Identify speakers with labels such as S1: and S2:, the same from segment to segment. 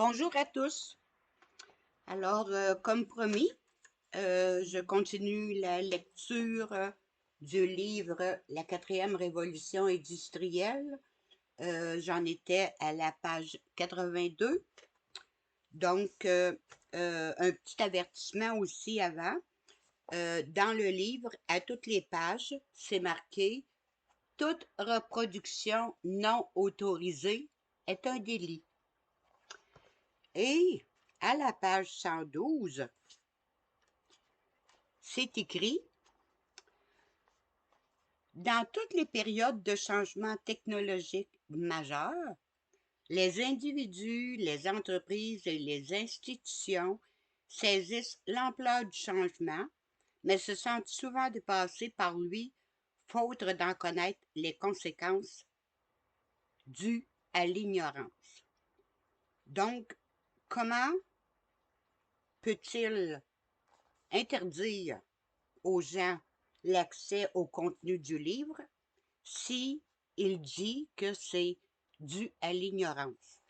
S1: Bonjour à tous. Alors, comme promis, je continue la lecture du livre La quatrième révolution industrielle. J'en étais à la page 82. Donc, un petit avertissement aussi avant. Dans le livre, à toutes les pages, c'est marqué toute reproduction non autorisée est un délit. Et à la page 112, c'est écrit dans toutes les périodes de changement technologique majeur, les individus, les entreprises et les institutions saisissent l'ampleur du changement, mais se sentent souvent dépassés par lui, faute d'en connaître les conséquences dues à l'ignorance. Donc, comment peut-il interdire aux gens l'accès au contenu du livre si il dit que c'est dû à l'ignorance?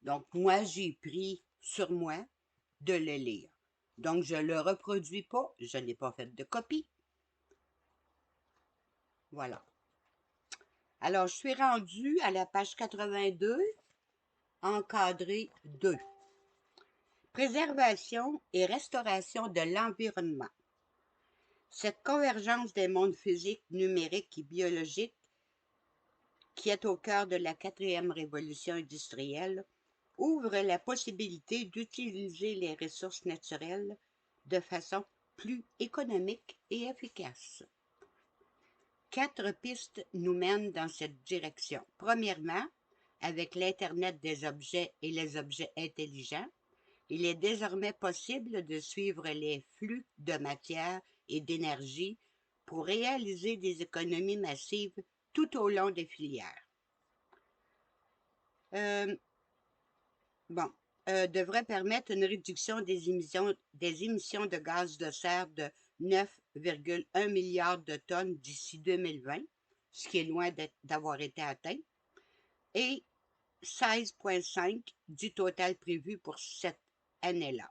S1: Donc, moi, j'ai pris sur moi de le lire. Donc, je ne le reproduis pas, je n'ai pas fait de copie. Voilà. Alors, je suis rendue à la page 82, encadré 2. Préservation et restauration de l'environnement. Cette convergence des mondes physiques, numériques et biologiques qui est au cœur de la quatrième révolution industrielle ouvre la possibilité d'utiliser les ressources naturelles de façon plus économique et efficace. 4 pistes nous mènent dans cette direction. Premièrement, avec l'Internet des objets et les objets intelligents, il est désormais possible de suivre les flux de matière et d'énergie pour réaliser des économies massives tout au long des filières. Devrait permettre une réduction des émissions de gaz de serre de 9,1 milliards de tonnes d'ici 2020, ce qui est loin d'avoir été atteint, et 16,5 du total prévu pour cette année-là.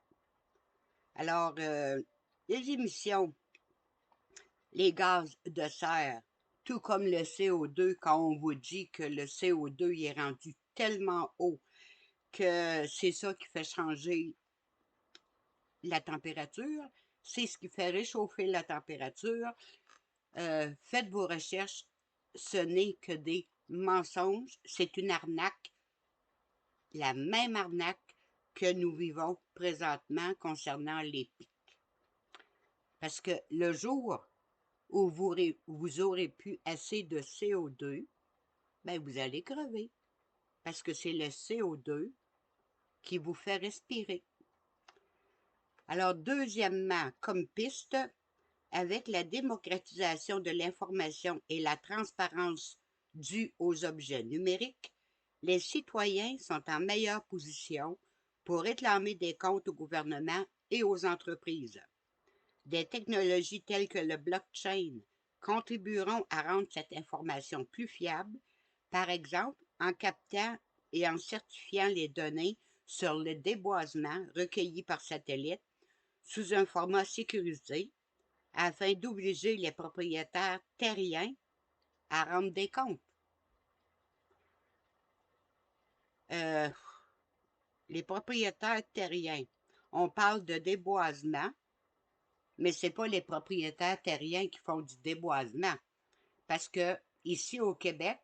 S1: Alors, les émissions, les gaz de serre, tout comme le CO2, quand on vous dit que le CO2 est rendu tellement haut que c'est ça qui fait changer la température, c'est ce qui fait réchauffer la température. Faites vos recherches, ce n'est que des mensonges, c'est une arnaque, la même arnaque que nous vivons présentement concernant les pics. Parce que le jour où vous aurez plus assez de CO2, ben vous allez crever. Parce que c'est le CO2 qui vous fait respirer. Alors, deuxièmement, comme piste, avec la démocratisation de l'information et la transparence due aux objets numériques, les citoyens sont en meilleure position pour réclamer des comptes au gouvernement et aux entreprises. Des technologies telles que le blockchain contribueront à rendre cette information plus fiable, par exemple en captant et en certifiant les données sur le déboisement recueillies par satellite sous un format sécurisé afin d'obliger les propriétaires terriens à rendre des comptes. Les propriétaires terriens, on parle de déboisement, mais ce n'est pas les propriétaires terriens qui font du déboisement. Parce que ici au Québec,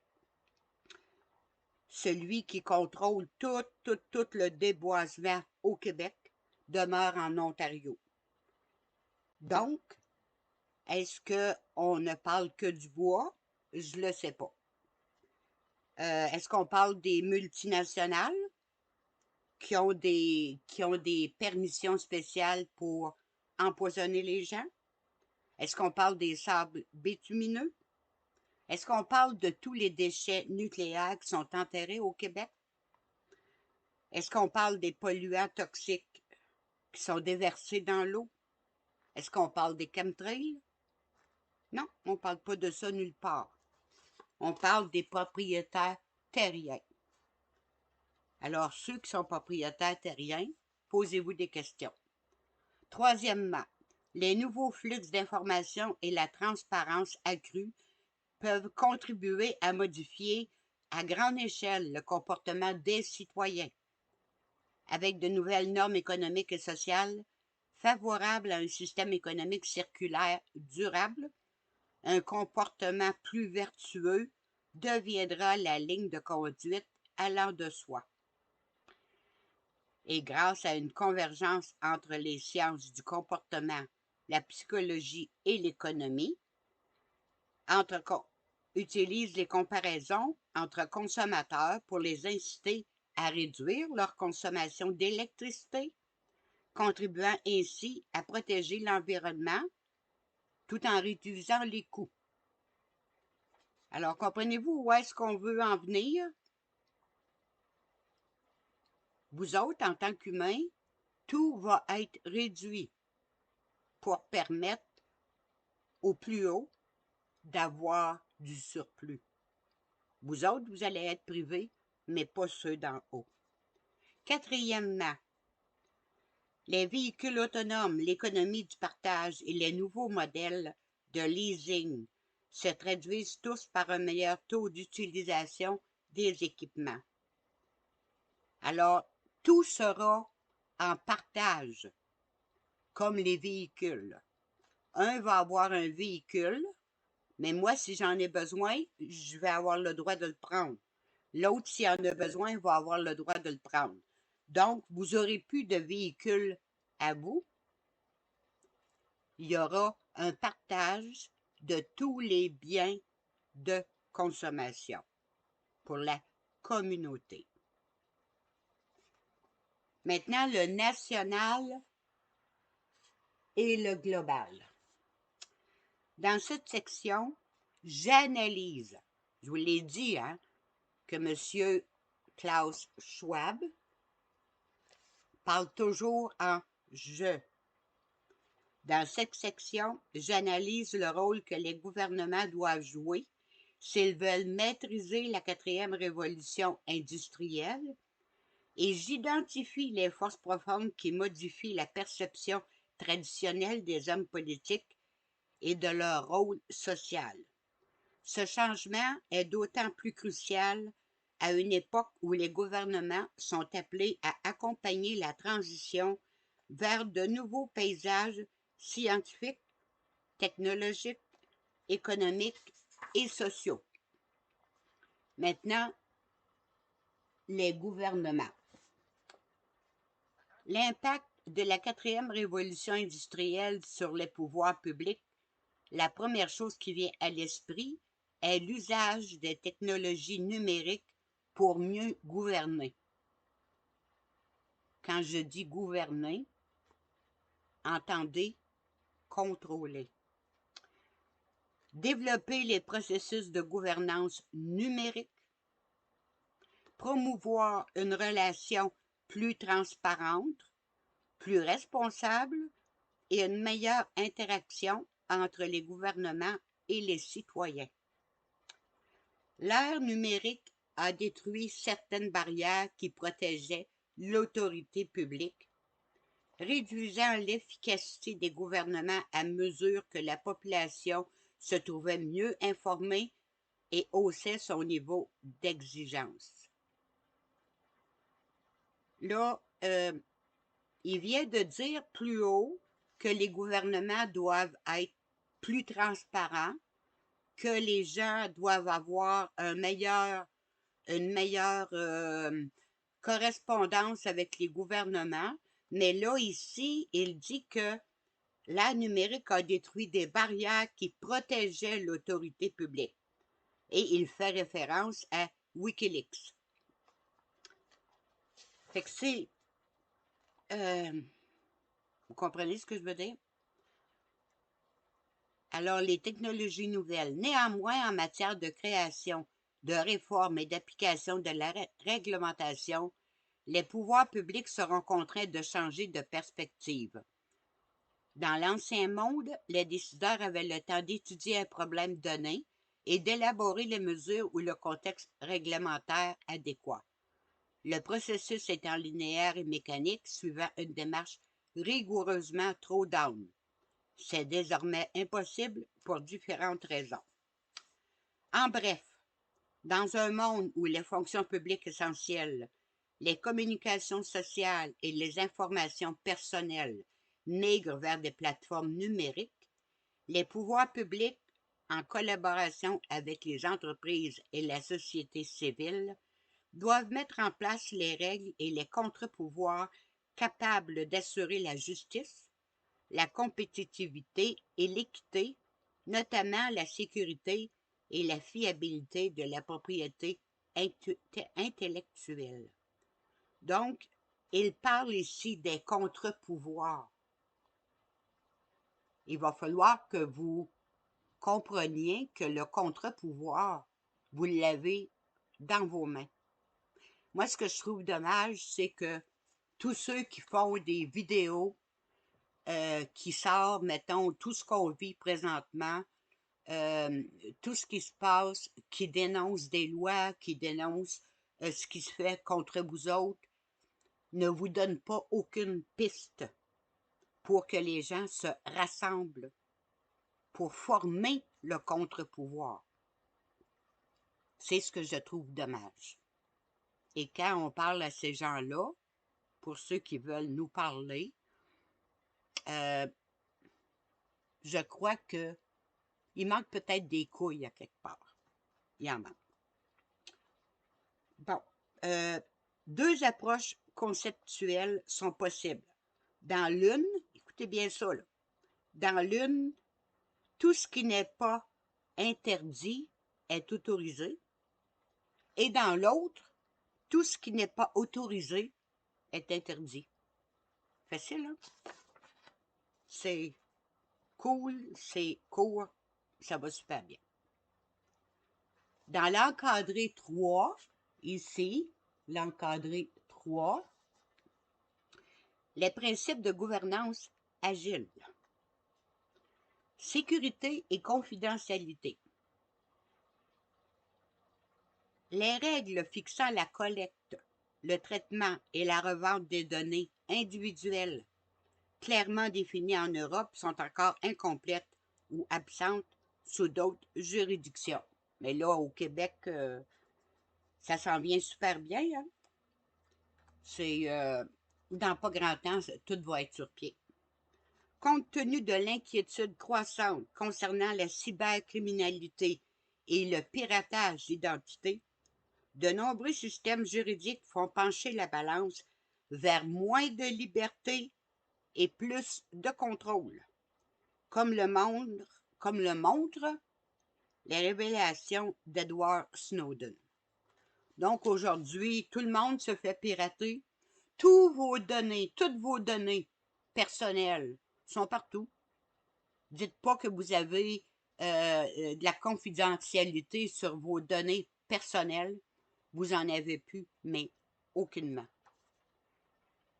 S1: celui qui contrôle tout le déboisement au Québec demeure en Ontario. Donc, est-ce qu'on ne parle que du bois? Je ne le sais pas. Est-ce qu'on parle des multinationales qui ont des permissions spéciales pour empoisonner les gens? Est-ce qu'on parle des sables bitumineux? Est-ce qu'on parle de tous les déchets nucléaires qui sont enterrés au Québec? Est-ce qu'on parle des polluants toxiques qui sont déversés dans l'eau? Est-ce qu'on parle des chemtrails? Non, on ne parle pas de ça nulle part. On parle des propriétaires terriens. Alors, ceux qui sont propriétaires terriens, posez-vous des questions. Troisièmement, les nouveaux flux d'informations et la transparence accrue peuvent contribuer à modifier à grande échelle le comportement des citoyens, avec de nouvelles normes économiques et sociales favorables à un système économique circulaire durable. Un comportement plus vertueux deviendra la ligne de conduite allant de soi. Et grâce à une convergence entre les sciences du comportement, la psychologie et l'économie, utilise les comparaisons entre consommateurs pour les inciter à réduire leur consommation d'électricité, contribuant ainsi à protéger l'environnement tout en réduisant les coûts. Alors, comprenez-vous où est-ce qu'on veut en venir? Vous autres, en tant qu'humains, tout va être réduit pour permettre au plus haut d'avoir du surplus. Vous autres, vous allez être privés, mais pas ceux d'en haut. Quatrièmement, les véhicules autonomes, l'économie du partage et les nouveaux modèles de leasing se traduisent tous par un meilleur taux d'utilisation des équipements. Alors, tout sera en partage, comme les véhicules. Un va avoir un véhicule, mais moi, si j'en ai besoin, je vais avoir le droit de le prendre. L'autre, s'il en a besoin, va avoir le droit de le prendre. Donc, vous n'aurez plus de véhicule à vous. Il y aura un partage de tous les biens de consommation pour la communauté. Maintenant, le national et le global. Dans cette section, j'analyse, je vous l'ai dit, que M. Klaus Schwab parle toujours en « je ». Dans cette section, j'analyse le rôle que les gouvernements doivent jouer s'ils veulent maîtriser la quatrième révolution industrielle et j'identifie les forces profondes qui modifient la perception traditionnelle des hommes politiques et de leur rôle social. Ce changement est d'autant plus crucial à une époque où les gouvernements sont appelés à accompagner la transition vers de nouveaux paysages scientifiques, technologiques, économiques et sociaux. Maintenant, les gouvernements. L'impact de la quatrième révolution industrielle sur les pouvoirs publics, la première chose qui vient à l'esprit est l'usage des technologies numériques pour mieux gouverner. Quand je dis gouverner, entendez contrôler. Développer les processus de gouvernance numérique, promouvoir une relation plus transparente, plus responsable et une meilleure interaction entre les gouvernements et les citoyens. L'ère numérique a détruit certaines barrières qui protégeaient l'autorité publique, réduisant l'efficacité des gouvernements à mesure que la population se trouvait mieux informée et haussait son niveau d'exigence. Là, il vient de dire plus haut que les gouvernements doivent être plus transparents, que les gens doivent avoir une meilleure correspondance avec les gouvernements. Mais là, ici, il dit que l'ère numérique a détruit des barrières qui protégeaient l'autorité publique. Et il fait référence à Wikileaks. Fait que c'est... vous comprenez ce que je veux dire? Alors, les technologies nouvelles. Néanmoins, en matière de création, de réforme et d'application de la réglementation, les pouvoirs publics seront contraints de changer de perspective. Dans l'ancien monde, les décideurs avaient le temps d'étudier un problème donné et d'élaborer les mesures ou le contexte réglementaire adéquat. le processus étant linéaire et mécanique, suivant une démarche rigoureusement throwdown. C'est désormais impossible pour différentes raisons. En bref, dans un monde où les fonctions publiques essentielles, les communications sociales et les informations personnelles migrent vers des plateformes numériques, les pouvoirs publics, en collaboration avec les entreprises et la société civile, doivent mettre en place les règles et les contre-pouvoirs capables d'assurer la justice, la compétitivité et l'équité, notamment la sécurité et la fiabilité de la propriété intellectuelle. Donc, il parle ici des contre-pouvoirs. Il va falloir que vous compreniez que le contre-pouvoir, vous l'avez dans vos mains. Moi, ce que je trouve dommage, c'est que tous ceux qui font des vidéos qui sortent, mettons, tout ce qu'on vit présentement, tout ce qui se passe, qui dénonce des lois, qui dénonce ce qui se fait contre vous autres, ne vous donne pas aucune piste pour que les gens se rassemblent pour former le contre-pouvoir. C'est ce que je trouve dommage. Et quand on parle à ces gens-là, pour ceux qui veulent nous parler, je crois que il manque peut-être des couilles à quelque part. Il en manque. Bon, deux approches conceptuelles sont possibles. Dans l'une, écoutez bien ça, là, dans l'une, tout ce qui n'est pas interdit est autorisé, et dans l'autre, tout ce qui n'est pas autorisé est interdit. Facile, hein? C'est cool, c'est court, ça va super bien. Dans l'encadré 3, ici, l'encadré 3, les principes de gouvernance agile. Sécurité et confidentialité. Les règles fixant la collecte, le traitement et la revente des données individuelles clairement définies en Europe sont encore incomplètes ou absentes sous d'autres juridictions. Mais là, au Québec, ça s'en vient super bien. Hein? C'est dans pas grand temps, tout va être sur pied. Compte tenu de l'inquiétude croissante concernant la cybercriminalité et le piratage d'identité, de nombreux systèmes juridiques font pencher la balance vers moins de liberté et plus de contrôle, comme le montrent les révélations d'Edward Snowden. Donc aujourd'hui, tout le monde se fait pirater. Toutes vos données personnelles sont partout. Dites pas que vous avez de la confidentialité sur vos données personnelles. Vous en avez plus, mais aucunement.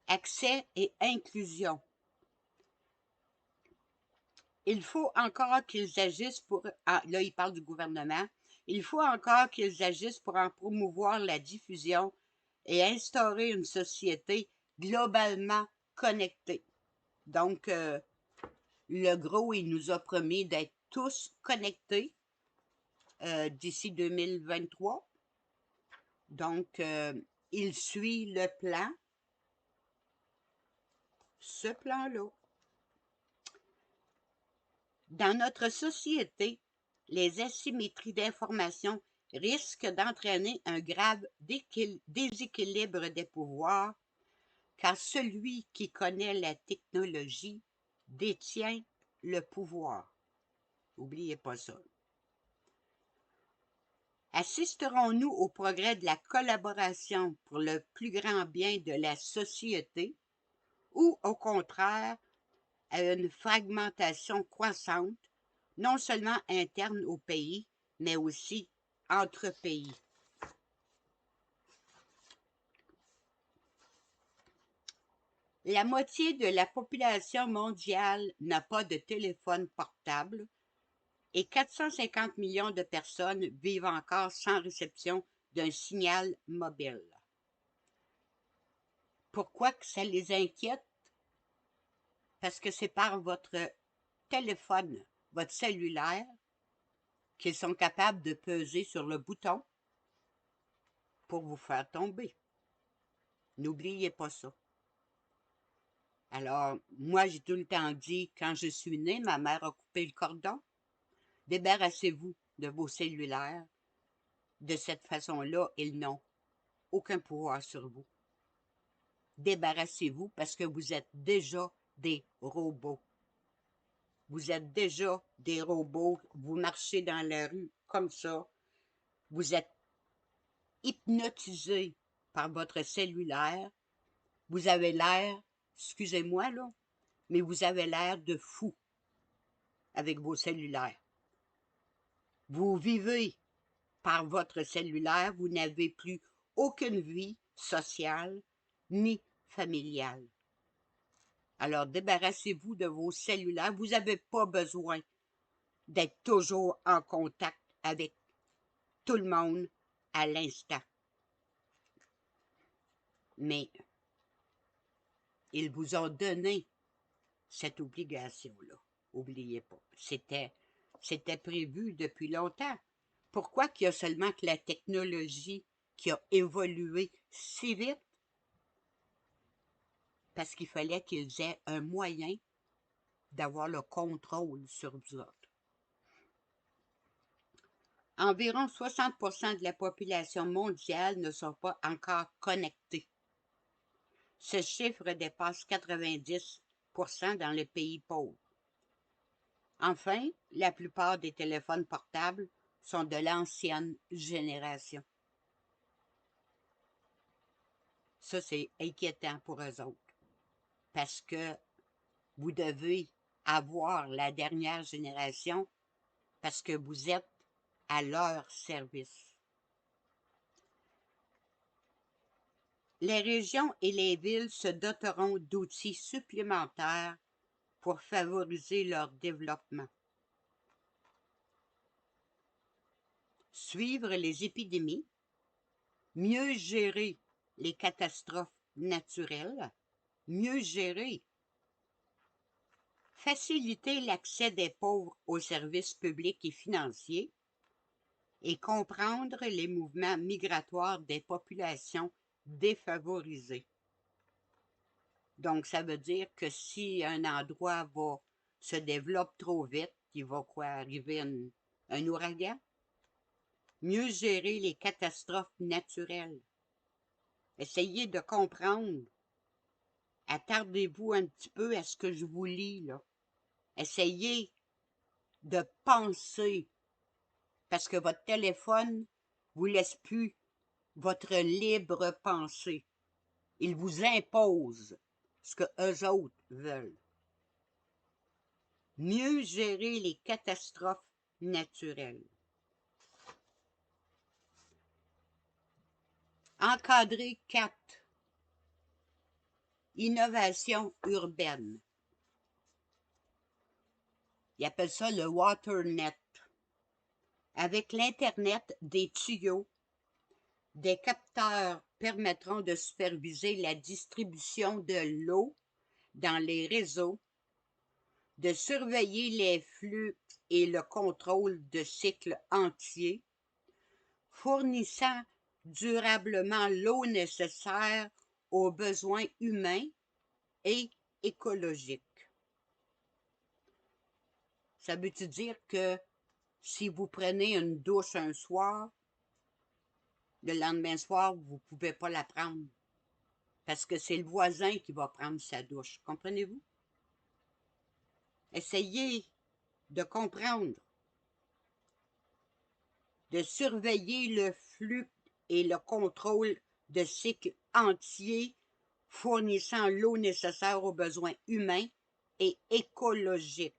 S1: Accès et inclusion. Il faut encore qu'ils agissent pour... Ah, là, il parle du gouvernement. Il faut encore qu'ils agissent pour en promouvoir la diffusion et instaurer une société globalement connectée. Donc, le gros, il nous a promis d'être tous connectés d'ici 2023. Donc, il suit le plan, ce plan-là. Dans notre société, les asymétries d'information risquent d'entraîner un grave déséquilibre des pouvoirs, car celui qui connaît la technologie détient le pouvoir. N'oubliez pas ça. Assisterons-nous au progrès de la collaboration pour le plus grand bien de la société ou, au contraire, à une fragmentation croissante, non seulement interne au pays, mais aussi entre pays? La moitié de la population mondiale n'a pas de téléphone portable et 450 millions de personnes vivent encore sans réception d'un signal mobile. Pourquoi que ça les inquiète? Parce que c'est par votre téléphone, votre cellulaire, qu'ils sont capables de peser sur le bouton pour vous faire tomber. N'oubliez pas ça. Alors, moi, j'ai tout le temps dit, quand je suis née, ma mère a coupé le cordon. Débarrassez-vous de vos cellulaires. De cette façon-là, ils n'ont aucun pouvoir sur vous. Débarrassez-vous parce que vous êtes déjà des robots. Vous êtes déjà des robots. Vous marchez dans la rue comme ça. Vous êtes hypnotisé par votre cellulaire. Vous avez l'air, excusez-moi là, mais vous avez l'air de fou avec vos cellulaires. Vous vivez par votre cellulaire, vous n'avez plus aucune vie sociale ni familiale. Alors débarrassez-vous de vos cellulaires. Vous n'avez pas besoin d'être toujours en contact avec tout le monde à l'instant. Mais ils vous ont donné cette obligation-là. N'oubliez pas. C'était prévu depuis longtemps. Pourquoi qu'il y a seulement que la technologie qui a évolué si vite? Parce qu'il fallait qu'ils aient un moyen d'avoir le contrôle sur vous autres. Environ 60% de la population mondiale ne sont pas encore connectés. Ce chiffre dépasse 90% dans les pays pauvres. Enfin, la plupart des téléphones portables sont de l'ancienne génération. Ça, c'est inquiétant pour eux autres, parce que vous devez avoir la dernière génération parce que vous êtes à leur service. Les régions et les villes se doteront d'outils supplémentaires pour favoriser leur développement. Suivre les épidémies, mieux gérer les catastrophes naturelles, mieux gérer, faciliter l'accès des pauvres aux services publics et financiers et comprendre les mouvements migratoires des populations défavorisées. Donc, ça veut dire que si un endroit se développe trop vite, il va arriver un ouragan? Mieux gérer les catastrophes naturelles. Essayez de comprendre. Attardez-vous un petit peu à ce que je vous lis, là. Essayez de penser, parce que votre téléphone ne vous laisse plus votre libre pensée. Il vous impose ce que eux autres veulent. Mieux gérer les catastrophes naturelles. Encadrer 4. Innovation urbaine. Ils appellent ça le WaterNet. Avec l'Internet des tuyaux, des capteurs permettront de superviser la distribution de l'eau dans les réseaux, de surveiller les flux et le contrôle de cycles entiers, fournissant durablement l'eau nécessaire aux besoins humains et écologiques. Ça veut-tu dire que si vous prenez une douche un soir, le lendemain soir, vous ne pouvez pas la prendre? Parce que c'est le voisin qui va prendre sa douche. Comprenez-vous? Essayez de comprendre, de surveiller le flux et le contrôle de cycles entiers fournissant l'eau nécessaire aux besoins humains et écologiques.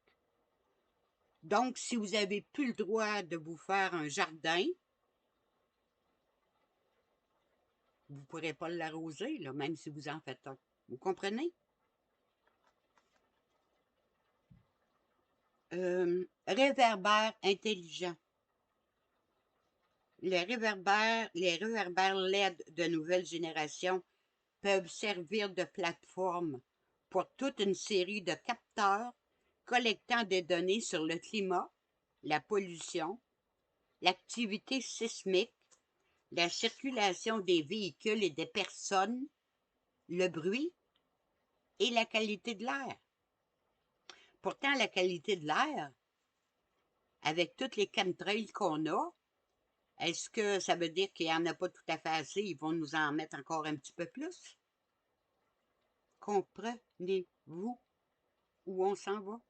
S1: Donc, si vous n'avez plus le droit de vous faire un jardin, vous ne pourrez pas l'arroser, là, même si vous en faites un. Vous comprenez? Réverbères intelligents. Les réverbères LED de nouvelle génération peuvent servir de plateforme pour toute une série de capteurs collectant des données sur le climat, la pollution, l'activité sismique, la circulation des véhicules et des personnes, le bruit et la qualité de l'air. Pourtant, la qualité de l'air, avec toutes les chemtrails qu'on a, est-ce que ça veut dire qu'il n'y en a pas tout à fait assez? Ils vont nous en mettre encore un petit peu plus? Comprenez-vous où on s'en va?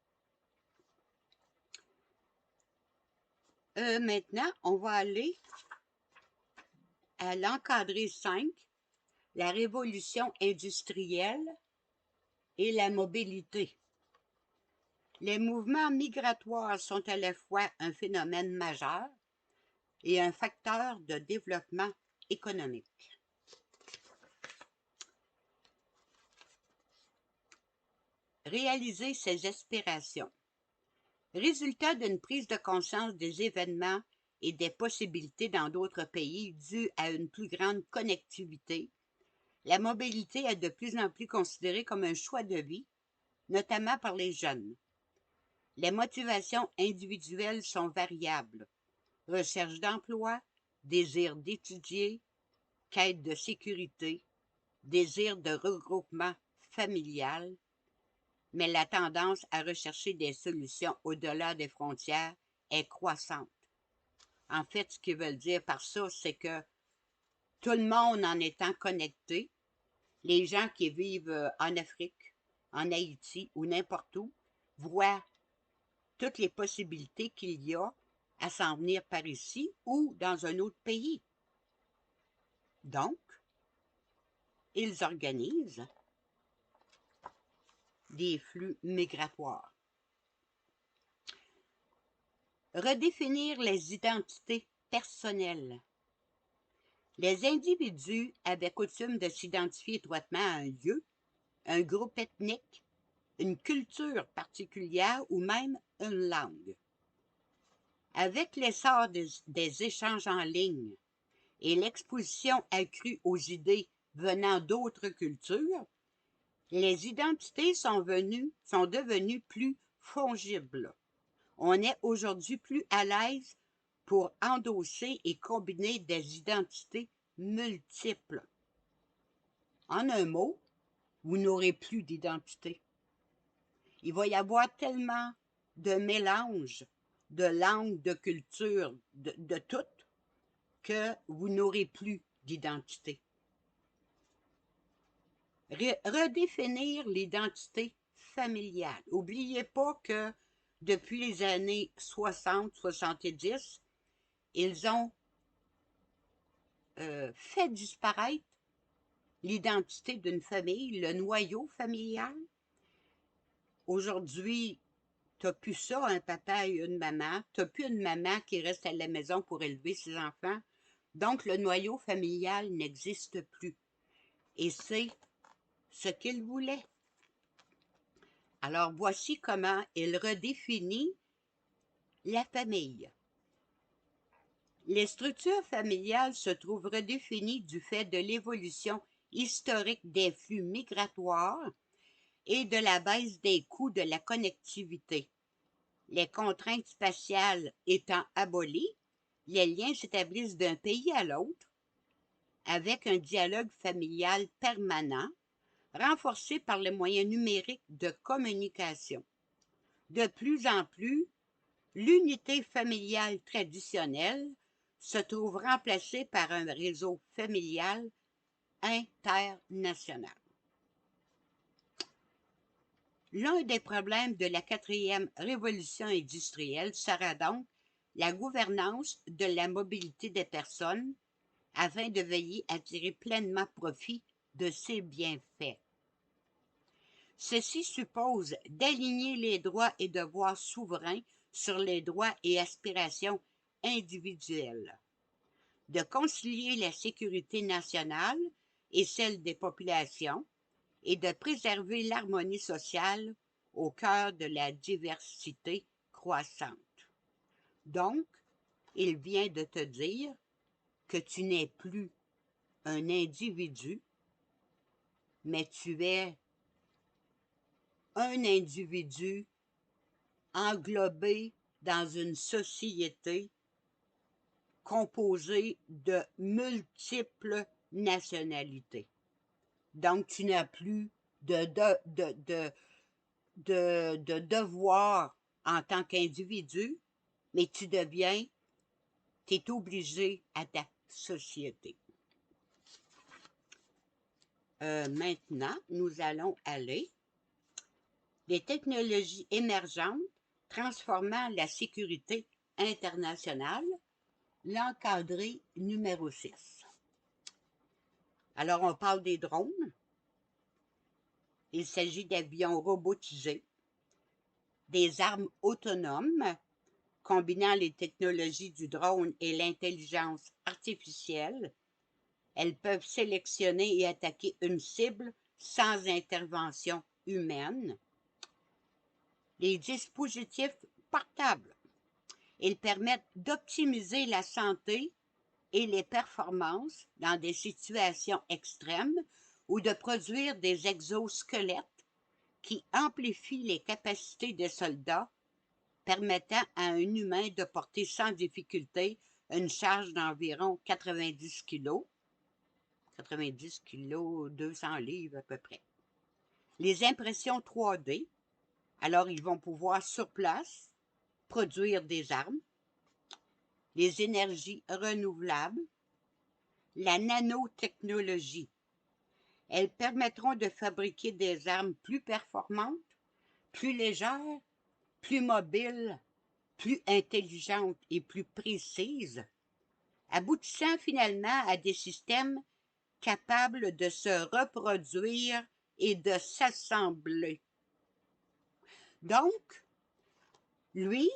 S1: Maintenant, on va aller à l'encadré 5, la révolution industrielle et la mobilité. Les mouvements migratoires sont à la fois un phénomène majeur et un facteur de développement économique. Réaliser ses aspirations. Résultat d'une prise de conscience des événements et des possibilités dans d'autres pays dues à une plus grande connectivité, la mobilité est de plus en plus considérée comme un choix de vie, notamment par les jeunes. Les motivations individuelles sont variables. Recherche d'emploi, désir d'étudier, quête de sécurité, désir de regroupement familial, mais la tendance à rechercher des solutions au-delà des frontières est croissante. En fait, ce qu'ils veulent dire par ça, c'est que tout le monde en étant connecté, les gens qui vivent en Afrique, en Haïti ou n'importe où, voient toutes les possibilités qu'il y a à s'en venir par ici ou dans un autre pays. Donc, ils organisent des flux migratoires. Redéfinir les identités personnelles. Les individus avaient coutume de s'identifier étroitement à un lieu, un groupe ethnique, une culture particulière ou même une langue. Avec l'essor des échanges en ligne et l'exposition accrue aux idées venant d'autres cultures, les identités sont devenues plus fongibles. On est aujourd'hui plus à l'aise pour endosser et combiner des identités multiples. En un mot, vous n'aurez plus d'identité. Il va y avoir tellement de mélanges de langues, de cultures, de tout, que vous n'aurez plus d'identité. Redéfinir l'identité familiale. N'oubliez pas que depuis les années 60-70, ils ont fait disparaître l'identité d'une famille, le noyau familial. Aujourd'hui, tu n'as plus ça, un papa et une maman. Tu n'as plus une maman qui reste à la maison pour élever ses enfants. Donc, le noyau familial n'existe plus. Et c'est ce qu'il voulait. Alors, voici comment il redéfinit la famille. Les structures familiales se trouvent redéfinies du fait de l'évolution historique des flux migratoires et de la baisse des coûts de la connectivité. Les contraintes spatiales étant abolies, les liens s'établissent d'un pays à l'autre avec un dialogue familial permanent, renforcé par les moyens numériques de communication. De plus en plus, l'unité familiale traditionnelle se trouve remplacée par un réseau familial international. L'un des problèmes de la 4e révolution industrielle sera donc la gouvernance de la mobilité des personnes afin de veiller à tirer pleinement profit de ses bienfaits. Ceci suppose d'aligner les droits et devoirs souverains sur les droits et aspirations individuelles, de concilier la sécurité nationale et celle des populations, et de préserver l'harmonie sociale au cœur de la diversité croissante. Donc, il vient de te dire que tu n'es plus un individu, mais tu es un individu englobé dans une société composée de multiples nationalités. Donc, tu n'as plus de devoir en tant qu'individu, mais tu es obligé à ta société. Maintenant, nous allons aller des technologies émergentes transformant la sécurité internationale, l'encadré numéro 6. Alors, on parle des drones. Il s'agit d'avions robotisés, des armes autonomes, combinant les technologies du drone et l'intelligence artificielle. Elles peuvent sélectionner et attaquer une cible sans intervention humaine. Les dispositifs portables. Ils permettent d'optimiser la santé et les performances dans des situations extrêmes ou de produire des exosquelettes qui amplifient les capacités des soldats, permettant à un humain de porter sans difficulté une charge d'environ 90 kg. 90 kg, 200 livres à peu près. Les impressions 3D, alors ils vont pouvoir sur place produire des armes. Les énergies renouvelables, la nanotechnologie. Elles permettront de fabriquer des armes plus performantes, plus légères, plus mobiles, plus intelligentes et plus précises, aboutissant finalement à des systèmes capables de se reproduire et de s'assembler. Donc, lui,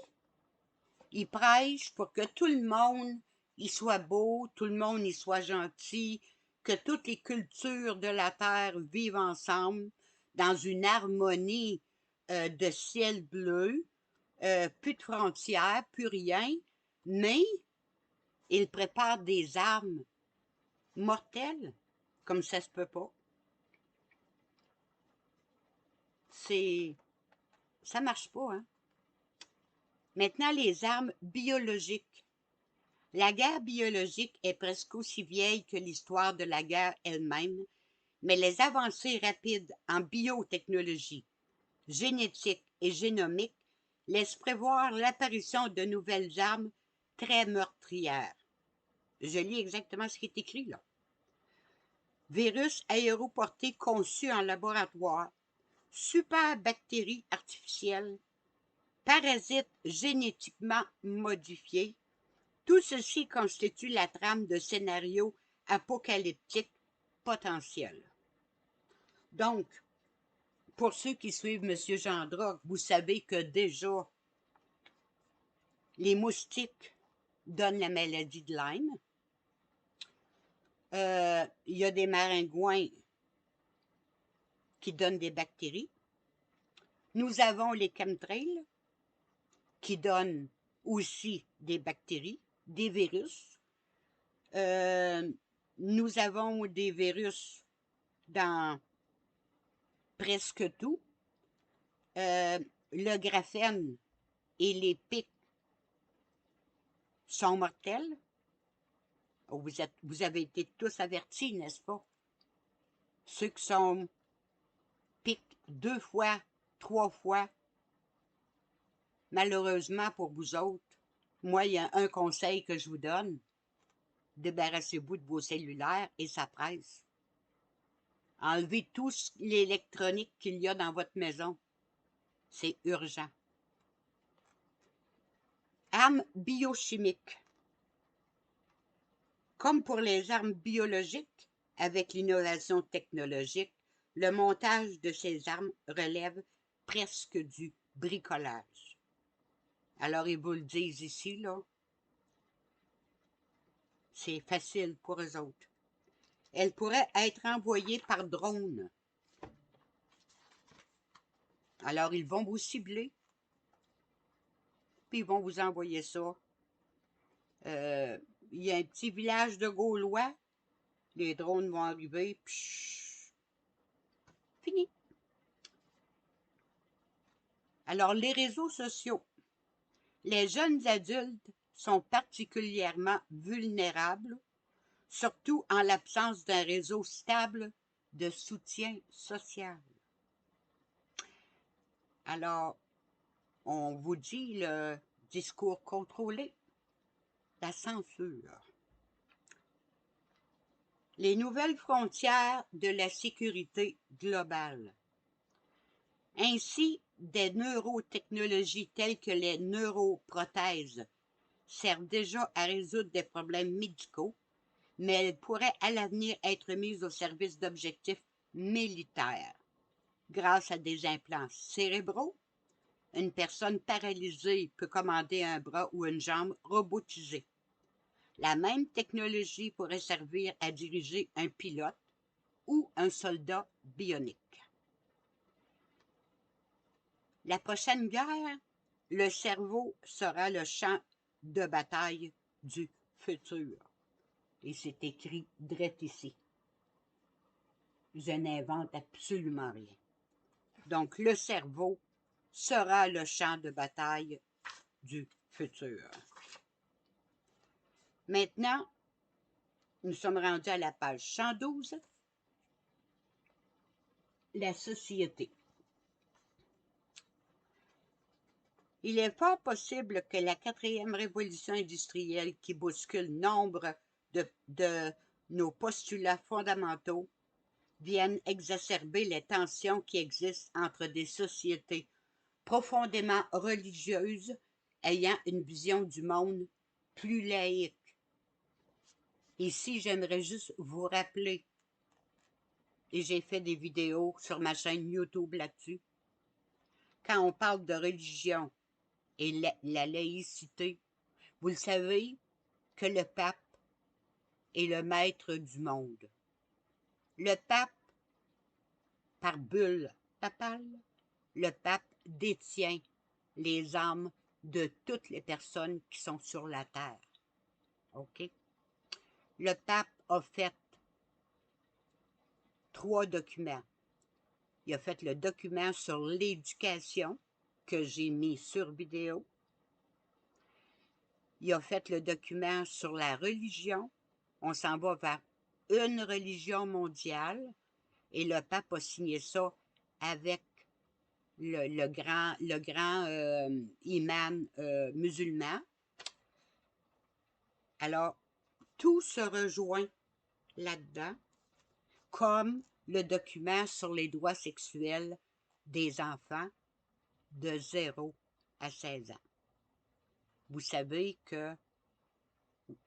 S1: il prêche pour que tout le monde y soit beau, tout le monde y soit gentil, que toutes les cultures de la Terre vivent ensemble dans une harmonie de ciel bleu, plus de frontières, plus rien, mais il prépare des armes mortelles, comme ça se peut pas. Ça marche pas, hein? Maintenant, les armes biologiques. La guerre biologique est presque aussi vieille que l'histoire de la guerre elle-même, mais les avancées rapides en biotechnologie, génétique et génomique laissent prévoir l'apparition de nouvelles armes très meurtrières. Je lis exactement ce qui est écrit là. Virus aéroportés conçus en laboratoire, superbactéries artificielles, parasites génétiquement modifiés, tout ceci constitue la trame de scénarios apocalyptiques potentiels. Donc, pour ceux qui suivent M. Gendroc, vous savez que déjà, les moustiques donnent la maladie de Lyme. Il y a des maringouins qui donnent des bactéries. Nous avons les chemtrails qui donnent aussi des bactéries, des virus. Nous avons des virus dans presque tout. Le graphène et les pics sont mortels. Vous avez été tous avertis, n'est-ce pas? Ceux qui sont pics 2 fois, 3 fois, malheureusement pour vous autres, moi, il y a un conseil que je vous donne. Débarrassez-vous de vos cellulaires et ça presse. Enlevez tout l'électronique qu'il y a dans votre maison. C'est urgent. Armes biochimiques. Comme pour les armes biologiques, avec l'innovation technologique, le montage de ces armes relève presque du bricolage. Alors, ils vous le disent ici, là. C'est facile pour eux autres. Elles pourraient être envoyées par drone. Alors, ils vont vous cibler, puis ils vont vous envoyer ça. Il y a un petit village de Gaulois, les drones vont arriver, psh, fini. Alors, les réseaux sociaux. Les jeunes adultes sont particulièrement vulnérables, surtout en l'absence d'un réseau stable de soutien social. Alors, on vous dit le discours contrôlé, la censure. Les nouvelles frontières de la sécurité globale. Ainsi, des neurotechnologies telles que les neuroprothèses servent déjà à résoudre des problèmes médicaux, mais elles pourraient à l'avenir être mises au service d'objectifs militaires. Grâce à des implants cérébraux, une personne paralysée peut commander un bras ou une jambe robotisée. La même technologie pourrait servir à diriger un pilote ou un soldat bionique. La prochaine guerre, le cerveau sera le champ de bataille du futur. Et c'est écrit direct ici. Je n'invente absolument rien. Donc, le cerveau sera le champ de bataille du futur. Maintenant, nous sommes rendus à la page 112. La société. Il est fort possible que la quatrième révolution industrielle qui bouscule nombre de nos postulats fondamentaux vienne exacerber les tensions qui existent entre des sociétés profondément religieuses ayant une vision du monde plus laïque. Ici, j'aimerais juste vous rappeler, et j'ai fait des vidéos sur ma chaîne YouTube là-dessus, quand on parle de religion et la laïcité, vous le savez que le pape est le maître du monde. Le pape, par bulle papale, le pape détient les âmes de toutes les personnes qui sont sur la terre. OK? Le pape a fait 3 documents. Il a fait le document sur l'éducation que j'ai mis sur vidéo. Il a fait le document sur la religion. On s'en va vers une religion mondiale. Et le pape a signé ça avec le grand imam musulman. Alors, tout se rejoint là-dedans, comme le document sur les droits sexuels des enfants de 0 à 16 ans. Vous savez que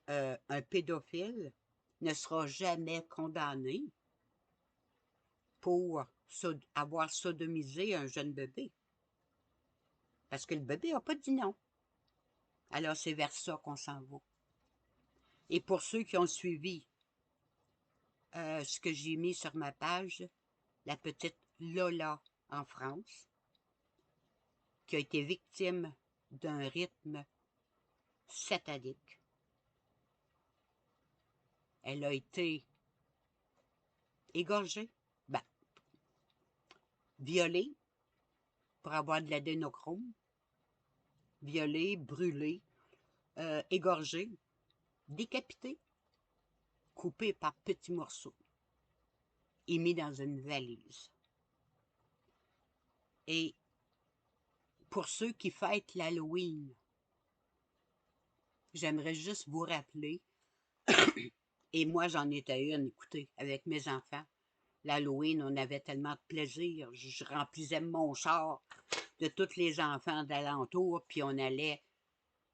S1: un pédophile ne sera jamais condamné pour avoir sodomisé un jeune bébé. Parce que le bébé n'a pas dit non. Alors, c'est vers ça qu'on s'en va. Et pour ceux qui ont suivi ce que j'ai mis sur ma page, la petite Lola en France, qui a été victime d'un rythme satanique. Elle a été égorgée, violée pour avoir de l'adénochrome, violée, brûlée, égorgée, décapitée, coupée par petits morceaux et mis dans une valise. Et pour ceux qui fêtent l'Halloween, j'aimerais juste vous rappeler, et moi j'en étais une, écoutez, avec mes enfants, l'Halloween, on avait tellement de plaisir, je remplissais mon char de tous les enfants d'alentour, puis on allait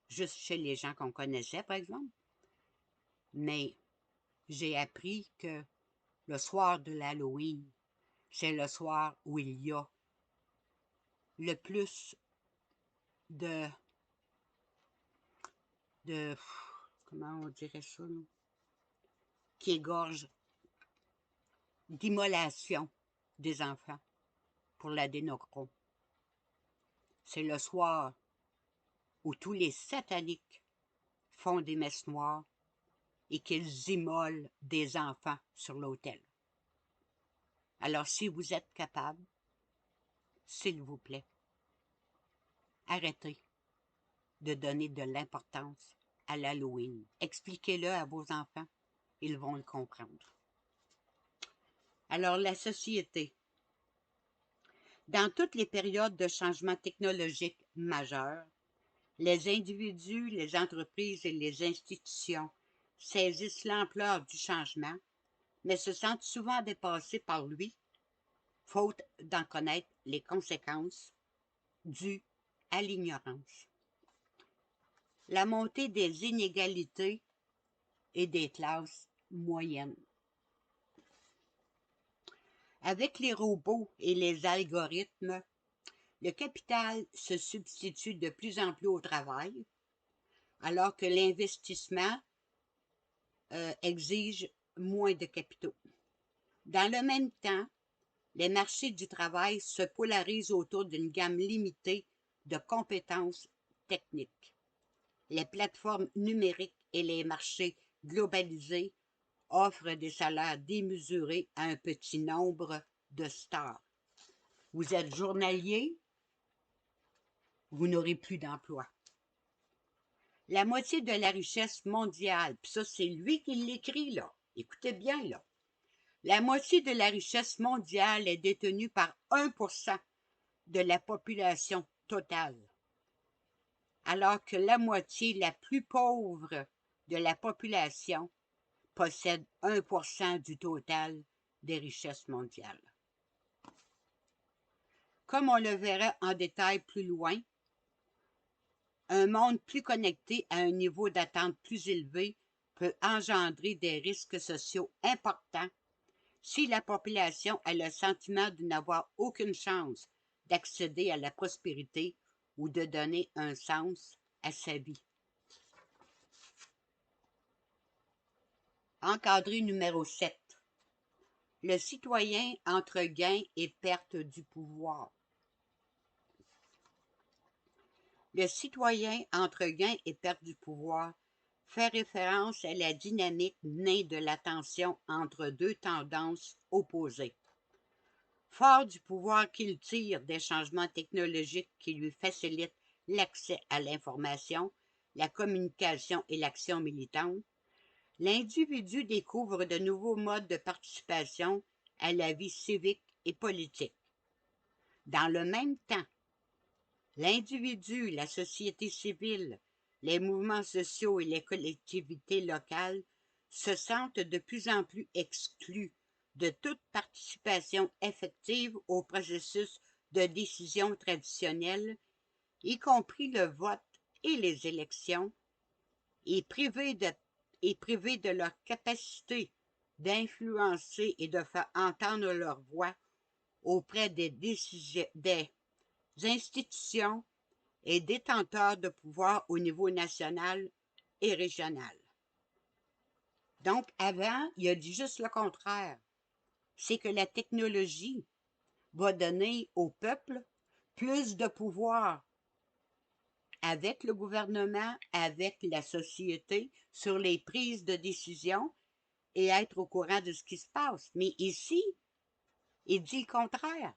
S1: juste chez les gens qu'on connaissait, par exemple. Mais j'ai appris que le soir de l'Halloween, c'est le soir où il y a le plus de comment on dirait ça, non? Qui égorge, d'immolation des enfants pour l'adénochrome. C'est le soir où tous les sataniques font des messes noires et qu'ils immolent des enfants sur l'autel. Alors, si vous êtes capable, s'il vous plaît, arrêtez de donner de l'importance à l'Halloween. Expliquez-le à vos enfants, ils vont le comprendre. Alors, la société. Dans toutes les périodes de changement technologique majeurs, les individus, les entreprises et les institutions saisissent l'ampleur du changement, mais se sentent souvent dépassés par lui, faute d'en connaître les conséquences dues à l'ignorance. La montée des inégalités et des classes moyennes. Avec les robots et les algorithmes, le capital se substitue de plus en plus au travail, alors que l'investissement exige moins de capitaux. Dans le même temps, les marchés du travail se polarisent autour d'une gamme limitée de compétences techniques. Les plateformes numériques et les marchés globalisés offrent des salaires démesurés à un petit nombre de stars. Vous êtes journalier, vous n'aurez plus d'emploi. La moitié de la richesse mondiale, puis ça c'est lui qui l'écrit là, écoutez bien là, la moitié de la richesse mondiale est détenue par 1% de la population totale, alors que la moitié la plus pauvre de la population possède 1% du total des richesses mondiales. Comme on le verra en détail plus loin, un monde plus connecté à un niveau d'attente plus élevé peut engendrer des risques sociaux importants si la population a le sentiment de n'avoir aucune chance d'accéder à la prospérité ou de donner un sens à sa vie. Encadré numéro 7. Le citoyen entre gain et perte du pouvoir. Le citoyen entre gain et perte du pouvoir fait référence à la dynamique née de la tension entre deux tendances opposées. Fort du pouvoir qu'il tire des changements technologiques qui lui facilitent l'accès à l'information, la communication et l'action militante, l'individu découvre de nouveaux modes de participation à la vie civique et politique. Dans le même temps, l'individu, la société civile, les mouvements sociaux et les collectivités locales se sentent de plus en plus exclus de toute participation effective au processus de décision traditionnel, y compris le vote et les élections, et privés de leur capacité d'influencer et de faire entendre leur voix auprès des institutions et détenteurs de pouvoir au niveau national et régional. Donc, avant, il a dit juste le contraire. C'est que la technologie va donner au peuple plus de pouvoir avec le gouvernement, avec la société, sur les prises de décision et être au courant de ce qui se passe. Mais ici, il dit le contraire.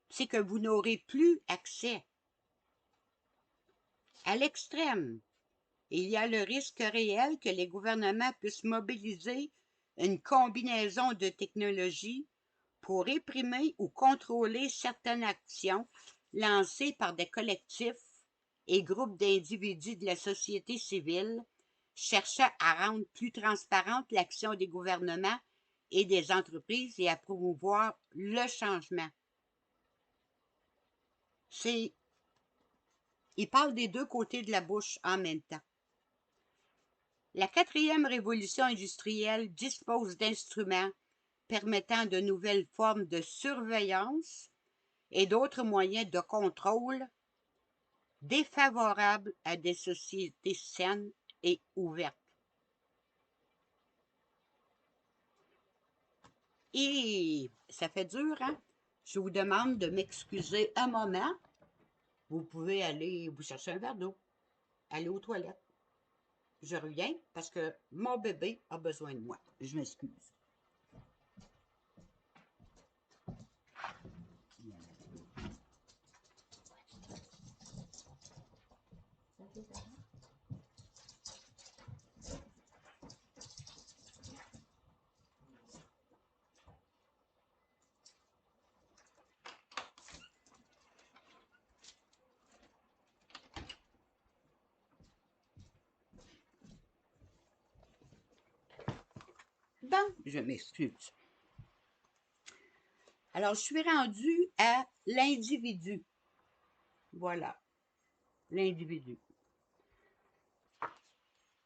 S1: C'est que vous n'aurez plus accès. À l'extrême, il y a le risque réel que les gouvernements puissent mobiliser une combinaison de technologies pour réprimer ou contrôler certaines actions lancées par des collectifs et groupes d'individus de la société civile cherchant à rendre plus transparente l'action des gouvernements et des entreprises et à promouvoir le changement. Il parle des deux côtés de la bouche en même temps. La quatrième révolution industrielle dispose d'instruments permettant de nouvelles formes de surveillance et d'autres moyens de contrôle défavorables à des sociétés saines et ouvertes. Et ça fait dur, hein? Je vous demande de m'excuser un moment. Vous pouvez aller vous chercher un verre d'eau, aller aux toilettes. Je reviens parce que mon bébé a besoin de moi. Je m'excuse. Bon, je m'excuse. Alors, je suis rendue à l'individu. Voilà, l'individu.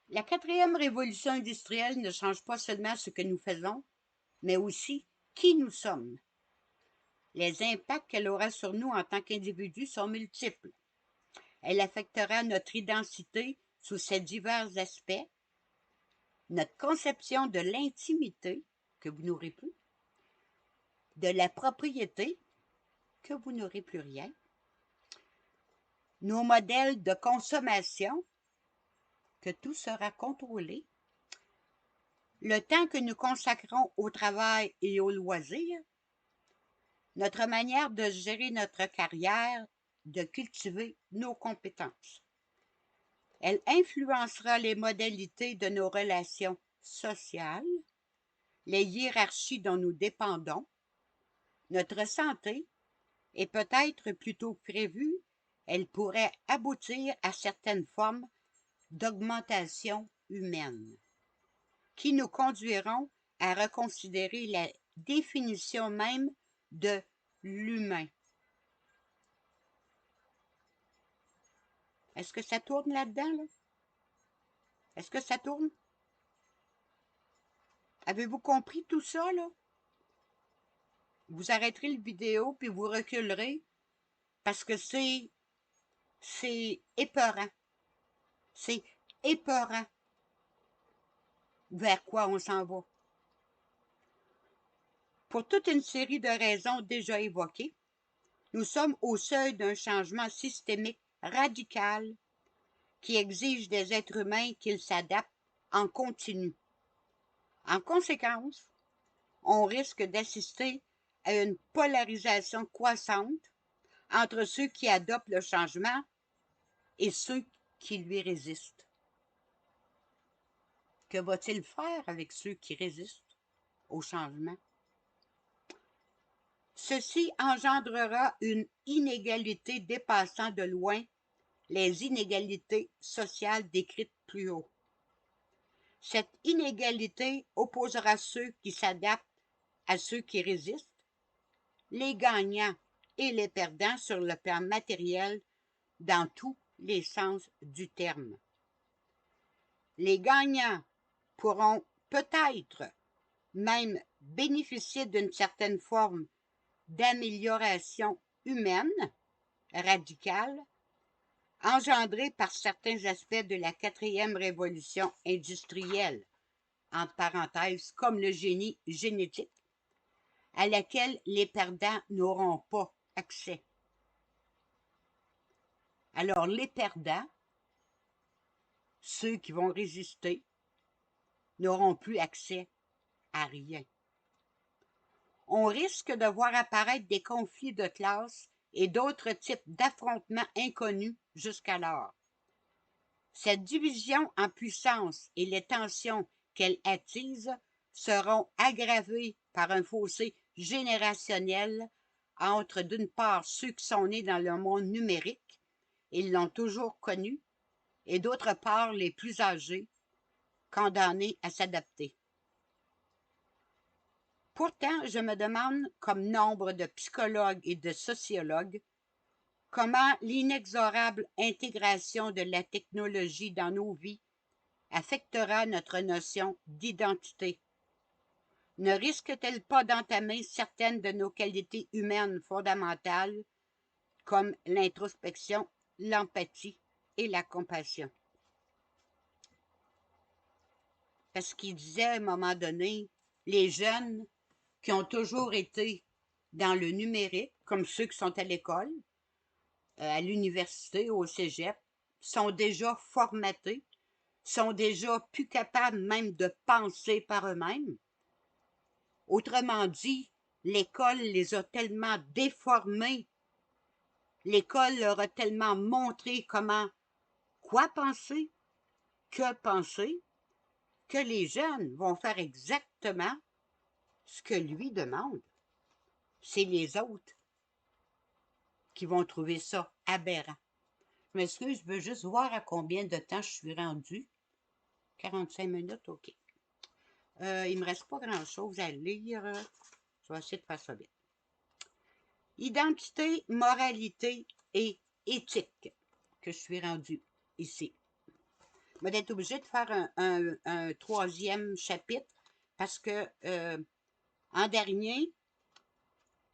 S1: La quatrième révolution industrielle ne change pas seulement ce que nous faisons, mais aussi qui nous sommes. Les impacts qu'elle aura sur nous en tant qu'individus sont multiples. Elle affectera notre identité sous ses divers aspects, notre conception de l'intimité, que vous n'aurez plus, de la propriété, que vous n'aurez plus rien, nos modèles de consommation, que tout sera contrôlé, le temps que nous consacrons au travail et au loisir, notre manière de gérer notre carrière, de cultiver nos compétences. Elle influencera les modalités de nos relations sociales, les hiérarchies dont nous dépendons, notre santé, et peut-être plus tôt que prévu, elle pourrait aboutir à certaines formes d'augmentation humaine, qui nous conduiront à reconsidérer la définition même de l'humain. Est-ce que ça tourne là-dedans, là? Est-ce que ça tourne? Avez-vous compris tout ça, là? Vous arrêterez le vidéo, puis vous reculerez, parce que c'est épeurant. C'est épeurant vers quoi on s'en va. Pour toute une série de raisons déjà évoquées, nous sommes au seuil d'un changement systémique radical qui exige des êtres humains qu'ils s'adaptent en continu. En conséquence, on risque d'assister à une polarisation croissante entre ceux qui adoptent le changement et ceux qui lui résistent. Que va-t-il faire avec ceux qui résistent au changement? Ceci engendrera une inégalité dépassant de loin les inégalités sociales décrites plus haut. Cette inégalité opposera ceux qui s'adaptent à ceux qui résistent, les gagnants et les perdants sur le plan matériel dans tous les sens du terme. Les gagnants pourront peut-être même bénéficier d'une certaine forme d'amélioration humaine radicale engendrée par certains aspects de la quatrième révolution industrielle, entre parenthèses, comme le génie génétique, à laquelle les perdants n'auront pas accès. Alors, les perdants, ceux qui vont résister, n'auront plus accès à rien. On risque de voir apparaître des conflits de classe et d'autres types d'affrontements inconnus jusqu'alors. Cette division en puissance et les tensions qu'elle attise seront aggravées par un fossé générationnel entre, d'une part, ceux qui sont nés dans le monde numérique, ils l'ont toujours connu, et d'autre part, les plus âgés, condamnés à s'adapter. Pourtant, je me demande, comme nombre de psychologues et de sociologues, comment l'inexorable intégration de la technologie dans nos vies affectera notre notion d'identité. Ne risque-t-elle pas d'entamer certaines de nos qualités humaines fondamentales, comme l'introspection, l'empathie et la compassion? Parce qu'il disait à un moment donné, les jeunes qui ont toujours été dans le numérique, comme ceux qui sont à l'école, à l'université, au cégep, sont déjà formatés, sont déjà plus capables même de penser par eux-mêmes. Autrement dit, l'école les a tellement déformés, l'école leur a tellement montré quoi penser, que les jeunes vont faire exactement ce que lui demande. C'est les autres qui vont trouver ça aberrant. Je m'excuse, je veux juste voir à combien de temps je suis rendue. 45 minutes, OK. Il ne me reste pas grand-chose à lire. Je vais essayer de faire ça vite. Identité, moralité et éthique, que je suis rendue ici. Je vais être obligée de faire un troisième chapitre parce que en dernier,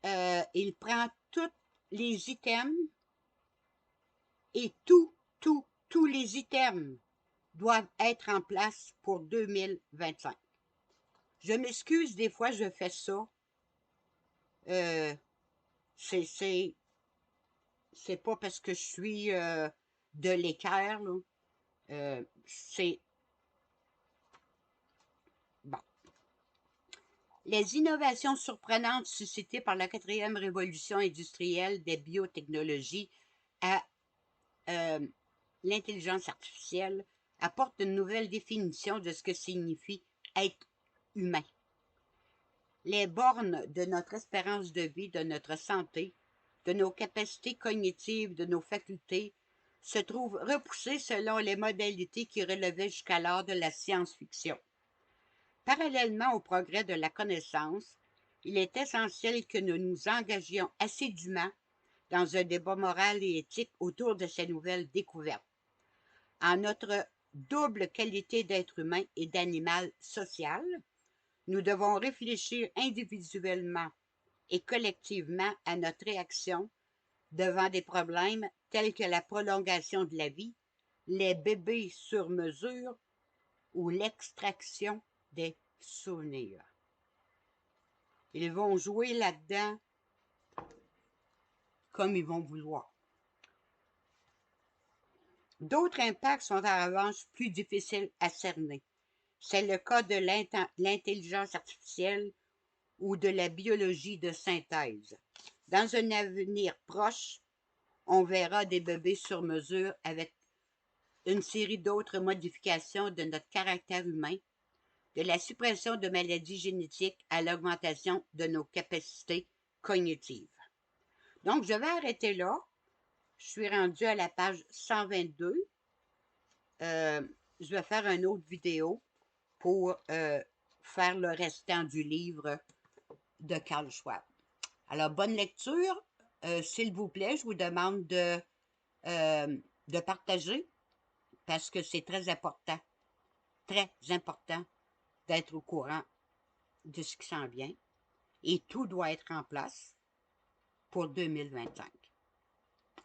S1: il prend tous les items et tous les items doivent être en place pour 2025. Je m'excuse, des fois je fais ça. C'est pas parce que je suis de l'équerre, là. C'est bon. Les innovations surprenantes suscitées par la quatrième révolution industrielle des biotechnologies à l'intelligence artificielle apportent une nouvelle définition de ce que signifie être humain. Les bornes de notre espérance de vie, de notre santé, de nos capacités cognitives, de nos facultés, se trouvent repoussées selon les modalités qui relevaient jusqu'alors de la science-fiction. Parallèlement au progrès de la connaissance, il est essentiel que nous nous engagions assidûment dans un débat moral et éthique autour de ces nouvelles découvertes. En notre double qualité d'être humain et d'animal social, nous devons réfléchir individuellement et collectivement à notre réaction devant des problèmes tels que la prolongation de la vie, les bébés sur mesure ou l'extraction des souvenirs. Ils vont jouer là-dedans comme ils vont vouloir. D'autres impacts sont en revanche plus difficiles à cerner. C'est le cas de l'intelligence artificielle ou de la biologie de synthèse. Dans un avenir proche, on verra des bébés sur mesure avec une série d'autres modifications de notre caractère humain, de la suppression de maladies génétiques à l'augmentation de nos capacités cognitives. Donc, je vais arrêter là. Je suis rendue à la page 122. Je vais faire une autre vidéo pour faire le restant du livre de Karl Schwab. Alors, bonne lecture. S'il vous plaît, je vous demande de partager parce que c'est très important d'être au courant de ce qui s'en vient et tout doit être en place pour 2025.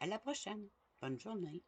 S1: À la prochaine. Bonne journée.